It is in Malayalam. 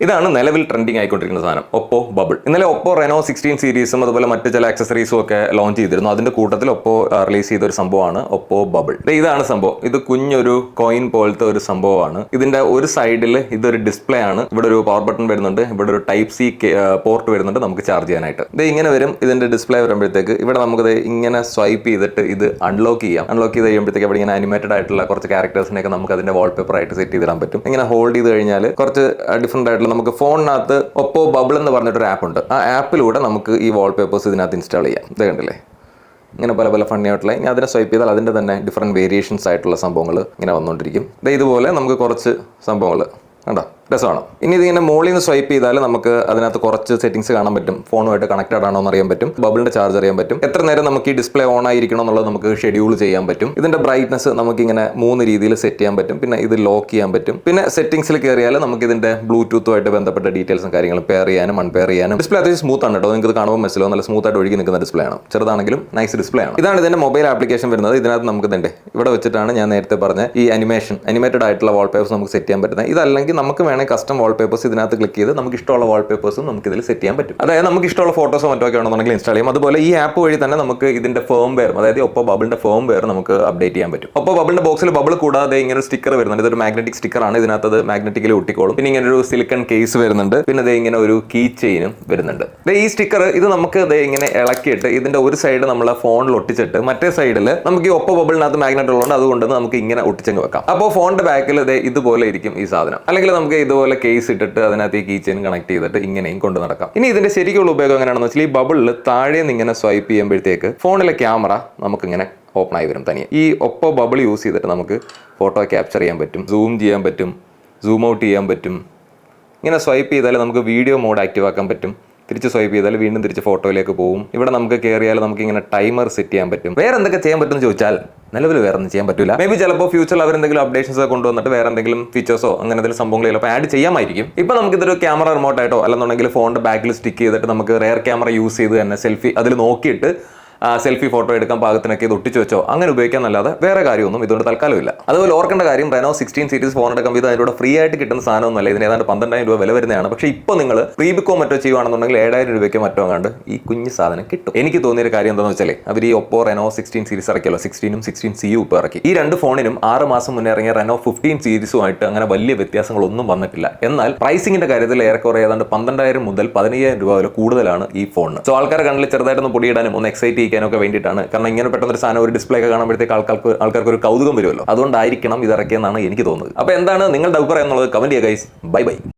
ഇതാണ് നിലവിൽ ട്രെൻഡിങ് ആയിക്കൊണ്ടിരിക്കുന്ന സാധനം, ഒപ്പോ ബബിൾ. ഇന്നലെ ഒപ്പോ റെനോ 16 സീരീസും അതുപോലെ മറ്റു ചില ആക്സസറീസും ഒക്കെ ലോഞ്ച് ചെയ്തിരുന്നു. അതിന്റെ കൂട്ടത്തിൽ ഒപ്പോ റിലീസ് ചെയ്ത ഒരു സംഭവമാണ് ഒപ്പോ ബബിൾ. ഇതാണ് സംഭവം. ഇത് കുഞ്ഞൊരു കോയിൻ പോലത്തെ ഒരു സംഭവമാണ്. ഇതിന്റെ ഒരു സൈഡിൽ ഇതൊരു ഡിസ്പ്ലേ ആണ്. ഇവിടെ ഒരു പവർ ബട്ടൺ വരുന്നുണ്ട്, ഇവിടെ ഒരു ടൈപ്പ് സി പോർട്ട് വരുന്നുണ്ട് നമുക്ക് ചാർജ് ചെയ്യാനായിട്ട്. ഇത് ഇങ്ങനെ വരും. ഇതിന്റെ ഡിസ്പ്ലേ വരുമ്പോഴത്തേക്ക് ഇവിടെ നമുക്ക് ഇങ്ങനെ സ്വൈപ്പ് ചെയ്തിട്ട് ഇത് അൺലോക്ക് ചെയ്യാം. അൺലോക്ക് ചെയ്ത് കഴിയുമ്പോഴത്തേക്ക് അവിടെ ഇങ്ങനെ അനിമേറ്റഡ് ആയിട്ടുള്ള കുറച്ച് ക്യാരക്ടേഴ്സിനെയൊക്കെ നമുക്ക് അതിന്റെ വാൾപേപ്പർ ആയിട്ട് സെറ്റ് ചെയ്തിടാൻ പറ്റും. ഇങ്ങനെ ഹോൾഡ് ചെയ്ത് കഴിഞ്ഞാൽ കുറച്ച് ഡിഫറെന്റ് ആയിട്ടുള്ള നമുക്ക് ഫോണിനകത്ത് ഒപ്പോ ബബിൾ എന്ന് പറഞ്ഞിട്ടൊരു ആപ്പ് ഉണ്ട്. ആ ആപ്പിലൂടെ നമുക്ക് ഈ വാൾപേപ്പേഴ്സ് ഇതിനകത്ത് ഇൻസ്റ്റാൾ ചെയ്യാം. ഇത് കണ്ടില്ലേ, ഇങ്ങനെ പല പല ഫണ്ണി ആയിട്ടുള്ള. ഇനി അതിനെ സ്വൈപ്പ് ചെയ്താൽ അതിൻ്റെ തന്നെ ഡിഫറെൻറ്റ് വേരിയേഷൻസ് ആയിട്ടുള്ള സംഭവങ്ങൾ ഇങ്ങനെ വന്നുകൊണ്ടിരിക്കും. ഇതുപോലെ നമുക്ക് കുറച്ച് സംഭവങ്ങൾ കണ്ടോ, രസമാണ്. ഇനി ഇതിങ്ങനെ മുകളിൽ നിന്ന് സ്വൈപ്പ് ചെയ്താൽ നമുക്ക് അതിനകത്ത് കുറച്ച് സെറ്റിംഗ്സ് കാണാൻ പറ്റും. ഫോണുമായിട്ട് കണക്റ്റഡ് ആണോ എന്ന് അറിയാൻ പറ്റും, ബബിളിന്റെ ചാർജ് അറിയാൻ പറ്റും, എത്ര നേരം നമുക്ക് ഈ ഡിസ്പ്ലേ ഓൺ ആയിരിക്കണം എന്നുള്ളത് നമുക്ക് ഷെഡ്യൂൾ ചെയ്യാൻ പറ്റും. ഇതിന്റെ ബ്രൈറ്റ്നസ് നമുക്ക് ഇങ്ങനെ 3 രീതിയിൽ സെറ്റ് ചെയ്യാൻ പറ്റും. പിന്നെ ഇത് ലോക്ക് ചെയ്യാൻ പറ്റും. പിന്നെ സെറ്റിംഗ്സിൽ കയറിയാൽ നമുക്ക് ഇതിന്റെ ബ്ലൂടൂത്തുമായിട്ട് ബന്ധപ്പെട്ട ഡീറ്റെയിൽസും കാര്യങ്ങളും പെയർ ചെയ്യാനും അൺപെയർ ചെയ്യാനും. ഡിസ്പ്ലേ അത്യാവശ്യം സ്മൂത്ത് ആണ് കേട്ടോ. നിങ്ങൾക്ക് കാണുമ്പോൾ മനസ്സിലാവും, നല്ല സ്മൂത്ത് ആയിട്ട് ഒഴുകി നിൽക്കുന്ന ഡിസ്പ്ലേ ആണ്. ചെറുതാണെങ്കിലും നൈസ് ഡിസ്പ്ലേ ആണ്. ഇതാണ് ഇതിന്റെ മൊബൈൽ ആപ്ലിക്കേഷൻ വരുന്നത്. ഇതിനകത്ത് നമുക്ക് ഇതിന്റെ ഇവിടെ വെച്ചിട്ടാണ് ഞാൻ നേരത്തെ പറഞ്ഞ ഈ അനിമേറ്റഡ് ആയിട്ടുള്ള വാൾപേപ്പേഴ്സ് നമുക്ക് സെറ്റ് ചെയ്യാൻ പറ്റുന്നത്. ഇതല്ലെങ്കിൽ നമുക്ക് വേണമെങ്കിൽ കസ്റ്റം വാൾപേപ്പേഴ്സ് ഇതിനകത്ത് ക്ലിക്ക് ചെയ്ത് നമുക്ക് ഇഷ്ടമുള്ള വാൾപേപ്പേഴ്സും നമുക്ക് ഇതിൽ സെറ്റ് ചെയ്യാൻ പറ്റും. അതായത് നമുക്ക് ഇഷ്ടമുള്ള ഫോട്ടോസോ മറ്റോ ഒക്കെ ആണെന്നുണ്ടെങ്കിൽ ഇൻസ്റ്റാൾ ചെയ്യാം. അതുപോലെ ഈ ആപ്പ് വഴി തന്നെ നമുക്ക് ഇതിന്റെ ഫേംവെയർ, അതായത് ഒപ്പോ ബബിളിന്റെ ഫേംവെയർ നമുക്ക് അപ്ഡേറ്റ് ചെയ്യാൻ പറ്റും. ഒപ്പോ ബബിളിന്റെ ബോക്സിൽ ബബിൾ കൂടാതെ ഇങ്ങനെ ഒരു സ്റ്റിക്കർ വരുന്നുണ്ട്. ഇതൊരു മാഗ്നറ്റിക് സ്റ്റിക്കർ ആണ്. ഇതിനകത്ത് അത് മാഗ്നറ്റിക്കലി ഒട്ടിക്കോളും. പിന്നെ ഇങ്ങനെ ഒരു സിലിക്കൺ കേസ് വരുന്നുണ്ട്. പിന്നെ ഇങ്ങനെ ഒരു കീ ചെയിനും വരുന്നുണ്ട്. ഈ സ്റ്റിക്കർ ഇത് നമുക്ക് ഇങ്ങനെ ഇളക്കിയിട്ട് ഇതിന്റെ ഒരു സൈഡ് നമ്മളെ ഫോണിൽ ഒട്ടിച്ചിട്ട് മറ്റേ സൈഡിൽ നമുക്ക് ഈ ഒപ്പോ ബബിളിനകത്ത് മാഗ്നറ്റ് ഉള്ളതുകൊണ്ട് അതുകൊണ്ട് നമുക്ക് ഇങ്ങനെ ഒട്ടിച്ചങ്ങ് വെക്കാം. അപ്പോൾ ഫോണിന്റെ ബാക്കിൽ ഇതുപോലെ ഇരിക്കും ഈ സാധനം. അല്ലെങ്കിൽ നമുക്ക് ഇതുപോലെ കേസ് ഇട്ടിട്ട് അതിനകത്ത് ഈ കീ ചെയിൻ കണക്ട് ചെയ്തിട്ട് ഇങ്ങനെയും കൊണ്ട് നടക്കാം. ഇനി ഇതിന്റെ ശരിക്കുള്ള ഉപയോഗം എങ്ങനെയാണെന്ന് വെച്ചാൽ ഈ ബബിളിൽ താഴെ നിന്ന് ഇങ്ങനെ സ്വൈപ്പ് ചെയ്യുമ്പോഴത്തേക്ക് ഫോണിലെ ക്യാമറ നമുക്ക് ഇങ്ങനെ ഓപ്പൺ ആയി വരും തനിയെ. ഈ ഒപ്പോ ബബിൾ യൂസ് ചെയ്തിട്ട് നമുക്ക് ഫോട്ടോ ക്യാപ്ചർ ചെയ്യാൻ പറ്റും, സൂം ചെയ്യാൻ പറ്റും, സൂം ഔട്ട് ചെയ്യാൻ പറ്റും. ഇങ്ങനെ സ്വൈപ്പ് ചെയ്താൽ നമുക്ക് വീഡിയോ മോഡ് ആക്റ്റീവ് ആക്കാൻ പറ്റും. തിരിച്ച് സ്വൈപ്പ് ചെയ്താൽ വീണ്ടും തിരിച്ച് ഫോട്ടോയിലേക്ക് പോകും. ഇവിടെ നമുക്ക് കയറിയാൽ നമുക്ക് ഇങ്ങനെ ടൈമർ സെറ്റ് ചെയ്യാൻ പറ്റും. വേറെ എന്തൊക്കെ ചെയ്യാൻ പറ്റുമെന്ന് ചോദിച്ചാൽ നിലവിൽ വേറെ ഒന്നും ചെയ്യാൻ പറ്റില്ല. മേ ബി ചിലപ്പോൾ ഫ്യൂച്ചറിൽ അവരെന്തെങ്കിലും അപ്ഡേഷൻസ് കൊണ്ടുവന്നിട്ട് വേറെ എന്തെങ്കിലും ഫീച്ചേഴ്സോ അങ്ങനെ എന്തെങ്കിലും സംഭവങ്ങൾ ചിലപ്പോൾ ആഡ് ചെയ്യാമായിരിക്കും. ഇപ്പോൾ നമുക്കിതൊരു ക്യാമറ റിമോട്ടായിട്ടോ അല്ലെന്നുണ്ടെങ്കിൽ ഫോണിന്റെ ബാക്കിൽ സ്റ്റിക്ക് ചെയ്തിട്ട് നമുക്ക് റെയർ ക്യാമറ യൂസ് ചെയ്ത് തന്നെ സെൽഫി അതിൽ നോക്കിയിട്ട് സെൽഫി ഫോട്ടോ എടുക്കാൻ പാകത്തിനൊക്കെ ഇത് ഒട്ടിച്ചു വെച്ചോ അങ്ങനെ ഉപയോഗിക്കാന്നല്ലാതെ വേറെ കാര്യമൊന്നും ഇതുകൊണ്ട് തൽക്കാലമില്ല. അതുപോലെ ഓർക്കേണ്ട കാര്യം റെനോ 16 സീരീസ് ഫോൺ എടുക്കുമ്പോൾ ഇത് അതിലൂടെ ഫ്രീ ആയിട്ട് കിട്ടുന്ന സാധനമൊന്നുമല്ല. ഇതിന് ഏതാണ്ട് 12,000 രൂപ വില വരുന്നതാണ്. പക്ഷേ ഇപ്പോൾ നിങ്ങൾ പ്രീബുക്കോ മറ്റോ ചെയ്യുകയാണെന്നുണ്ടെങ്കിൽ 7,000 രൂപയ്ക്ക് മറ്റോ കണ്ട് ഈ കുഞ്ഞ് സാധനം കിട്ടും. എനിക്ക് തോന്നിയൊരു കാര്യം എന്താണെന്ന് വെച്ചാൽ അവർ ഈ ഒപ്പോ റെനോ 16 സീരീസ് ഇറക്കിയല്ലോ, 16ഉം 16Cയും ഇപ്പോൾ ഇറക്കി. ഈ രണ്ട് ഫോണിനും 6 മാസം മുന്നേ ഇറങ്ങിയ റെനോ 15 സീരീസുമായിട്ട് അങ്ങനെ വലിയ വ്യത്യാസങ്ങളൊന്നും വന്നിട്ടില്ല. എന്നാൽ പ്രൈസിങ്ങിന്റെ കാര്യത്തിൽ ഏറെക്കുറെ ഏതാണ്ട് 12,000 മുതൽ 15,000 രൂപ വരെ കൂടുതലാണ് ഈ ഫോണിന്. സോ ആൾക്കാരെ കണ്ണിൽ ചെറുതായിട്ടൊന്ന് പൊടിയിടാനും ഒന്ന് എക്സൈറ്റ് ചെയ്യാനൊക്കെ വേണ്ടിയിട്ടാണ്. കാരണം ഇങ്ങനെ പെട്ടെന്നൊരു സാധനം ഒരു ഡിസ്പ്ലേ ഒക്കെ കാണുമ്പോഴത്തേക്ക് ആൾക്കാർക്ക് ഒരു കൗതുകം വരുമല്ലോ. അതുകൊണ്ടായിരിക്കണം ഇത് ഇറക്കിയെന്നാണ് എനിക്ക് തോന്നുന്നത്. അപ്പോൾ എന്താണ് നിങ്ങളുടെ അഭിപ്രായം എന്നുള്ളത് കമന്റ് ചെയ്യുക ഗൈസ്. Bye bye.